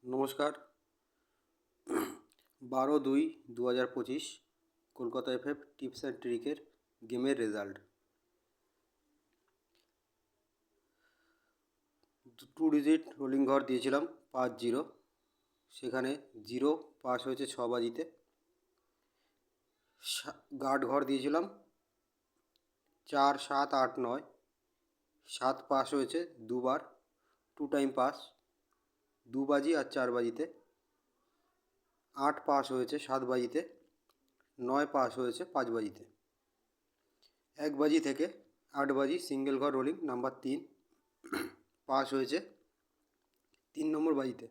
নমস্কার। 12/2/2025 Kolkata FF tips and ট্রিকের গেমের result. 2 digit rolling ঘর দিয়েছিলাম 5-0, সেখানে 0 পাস হয়েছে 6 বাজিতে। গার্ড ঘর দিয়েছিলাম 4, 7, 8, 9, 7 পাস হয়েছে দুবার, 2 টাইম পাস, 2 বাজি আর 4 বাজিতে। 8 পাস হয়েছে 7 বাজিতে, 9 পাস হয়েছে 5 বাজিতে। 1 বাজি থেকে 8 বাজি সিঙ্গেল ঘর রোলিং নাম্বার 3 পাস হয়েছে 3 নম্বর বাজিতে।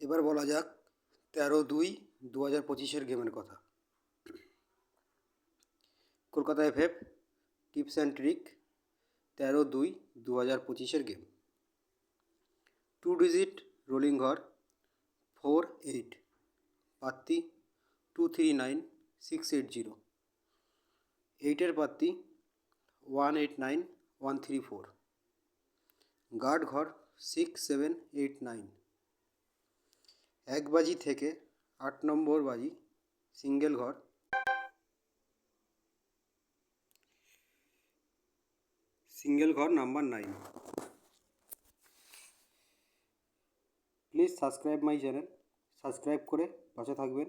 এবার বলা যাক 13/2/2025 গেমের কথা। Kolkata FF tips and trick 13/2/2025 game. 2 digit rolling ঘর 4-8, প্রার্থী 239-680, 8-এর প্রার্থী 189-134, গার্ড ঘর 6-7-8-9। 1 বাজি থেকে 8 নম্বর বাজি সিঙ্গেল ঘর number 9। Please subscribe my channel, subscribe করে পাশে থাকবেন।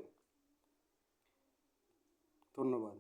ধন্যবাদ।